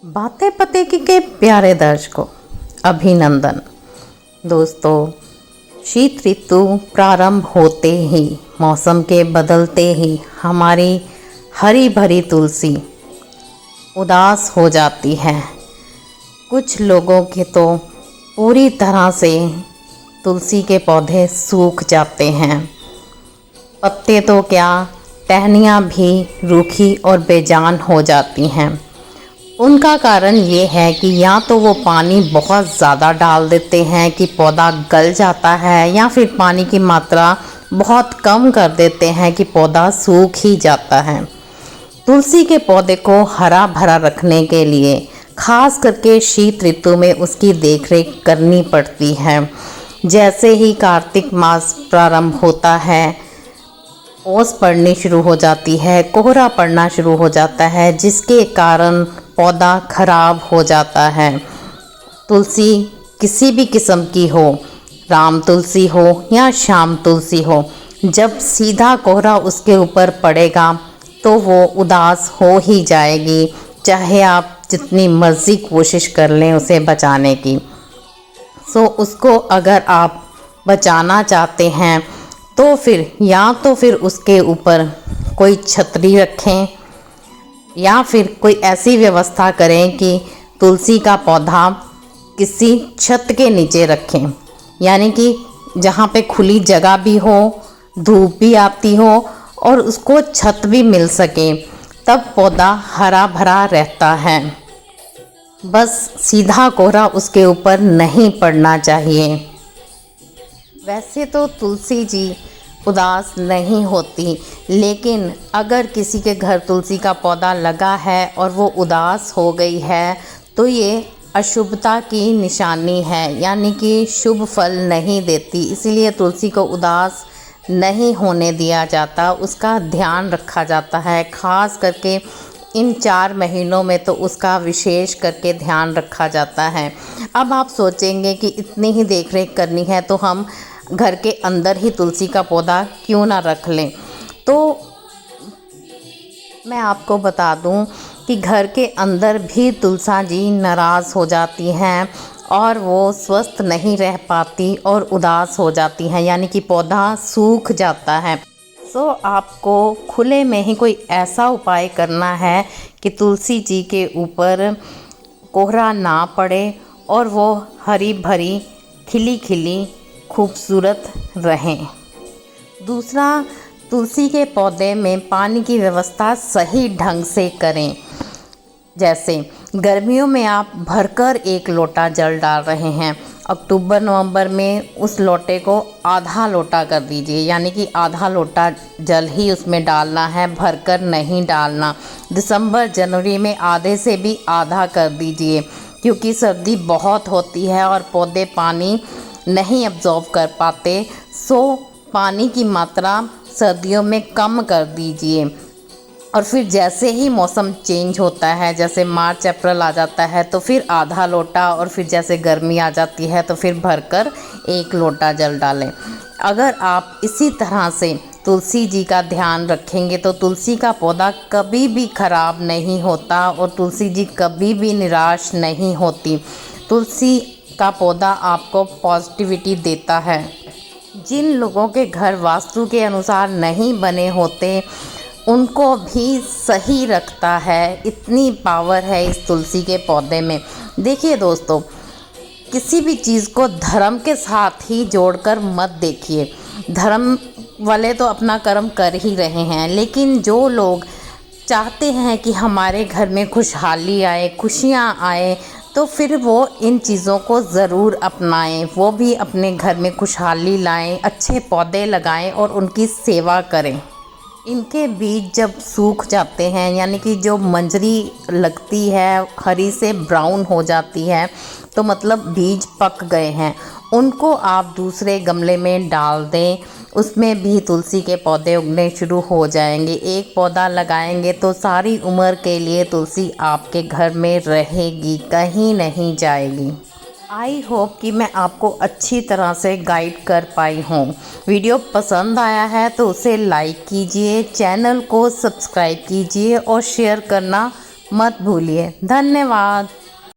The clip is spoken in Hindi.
बातें पते के प्यारे दर्शकों, अभिनंदन। दोस्तों, शीत ऋतु प्रारंभ होते ही, मौसम के बदलते ही हमारी हरी भरी तुलसी उदास हो जाती है। कुछ लोगों के तो पूरी तरह से तुलसी के पौधे सूख जाते हैं। पत्ते तो क्या, टहनियाँ भी रूखी और बेजान हो जाती हैं। उनका कारण ये है कि या तो वो पानी बहुत ज़्यादा डाल देते हैं कि पौधा गल जाता है, या फिर पानी की मात्रा बहुत कम कर देते हैं कि पौधा सूख ही जाता है। तुलसी के पौधे को हरा भरा रखने के लिए खास करके शीत ऋतु में उसकी देखरेख करनी पड़ती है। जैसे ही कार्तिक मास प्रारंभ होता है, ओस पड़नी शुरू हो जाती है, कोहरा पड़ना शुरू हो जाता है, जिसके कारण पौधा खराब हो जाता है। तुलसी किसी भी किस्म की हो, राम तुलसी हो या श्याम तुलसी हो, जब सीधा कोहरा उसके ऊपर पड़ेगा तो वो उदास हो ही जाएगी, चाहे आप जितनी मर्जी कोशिश कर लें उसे बचाने की। उसको अगर आप बचाना चाहते हैं तो फिर उसके ऊपर कोई छतरी रखें, या फिर कोई ऐसी व्यवस्था करें कि तुलसी का पौधा किसी छत के नीचे रखें, यानी कि जहाँ पे खुली जगह भी हो, धूप भी आती हो और उसको छत भी मिल सके, तब पौधा हरा भरा रहता है। बस सीधा कोहरा उसके ऊपर नहीं पड़ना चाहिए। वैसे तो तुलसी जी उदास नहीं होती, लेकिन अगर किसी के घर तुलसी का पौधा लगा है और वो उदास हो गई है तो ये अशुभता की निशानी है, यानी कि शुभ फल नहीं देती। इसीलिए तुलसी को उदास नहीं होने दिया जाता, उसका ध्यान रखा जाता है। खास करके इन 4 महीनों में तो उसका विशेष करके ध्यान रखा जाता है। अब आप सोचेंगे कि इतनी ही देखरेख करनी है तो हम घर के अंदर ही तुलसी का पौधा क्यों ना रख लें। तो मैं आपको बता दूं कि घर के अंदर भी तुलसा जी नाराज़ हो जाती हैं और वो स्वस्थ नहीं रह पाती और उदास हो जाती हैं, यानी कि पौधा सूख जाता है। आपको खुले में ही कोई ऐसा उपाय करना है कि तुलसी जी के ऊपर कोहरा ना पड़े और वो हरी भरी खिली खिली खूबसूरत रहें। दूसरा, तुलसी के पौधे में पानी की व्यवस्था सही ढंग से करें। जैसे गर्मियों में आप भरकर 1 लोटा जल डाल रहे हैं, अक्टूबर नवंबर में उस लोटे को आधा लोटा कर दीजिए, यानी कि आधा लोटा जल ही उसमें डालना है, भरकर नहीं डालना। दिसंबर जनवरी में आधे से भी आधा कर दीजिए, क्योंकि सर्दी बहुत होती है और पौधे पानी नहीं अब्जॉर्ब कर पाते। पानी की मात्रा सर्दियों में कम कर दीजिए। और फिर जैसे ही मौसम चेंज होता है, जैसे मार्च अप्रैल आ जाता है तो फिर आधा लोटा, और फिर जैसे गर्मी आ जाती है तो फिर भरकर 1 लोटा जल डालें। अगर आप इसी तरह से तुलसी जी का ध्यान रखेंगे तो तुलसी का पौधा कभी भी खराब नहीं होता और तुलसी जी कभी भी निराश नहीं होती। तुलसी का पौधा आपको पॉजिटिविटी देता है। जिन लोगों के घर वास्तु के अनुसार नहीं बने होते उनको भी सही रखता है, इतनी पावर है इस तुलसी के पौधे में। देखिए दोस्तों, किसी भी चीज़ को धर्म के साथ ही जोड़कर मत देखिए। धर्म वाले तो अपना कर्म कर ही रहे हैं, लेकिन जो लोग चाहते हैं कि हमारे घर में खुशहाली आए, खुशियाँ आए, तो फिर वो इन चीज़ों को ज़रूर अपनाएं। वो भी अपने घर में खुशहाली लाएं, अच्छे पौधे लगाएं और उनकी सेवा करें। इनके बीज जब सूख जाते हैं, यानी कि जो मंजरी लगती है हरी से ब्राउन हो जाती है, तो मतलब बीज पक गए हैं। उनको आप दूसरे गमले में डाल दें, उसमें भी तुलसी के पौधे उगने शुरू हो जाएंगे। एक पौधा लगाएंगे तो सारी उम्र के लिए तुलसी आपके घर में रहेगी, कहीं नहीं जाएगी। आई होप कि मैं आपको अच्छी तरह से गाइड कर पाई हूँ। वीडियो पसंद आया है तो उसे लाइक कीजिए, चैनल को सब्सक्राइब कीजिए और शेयर करना मत भूलिए। धन्यवाद।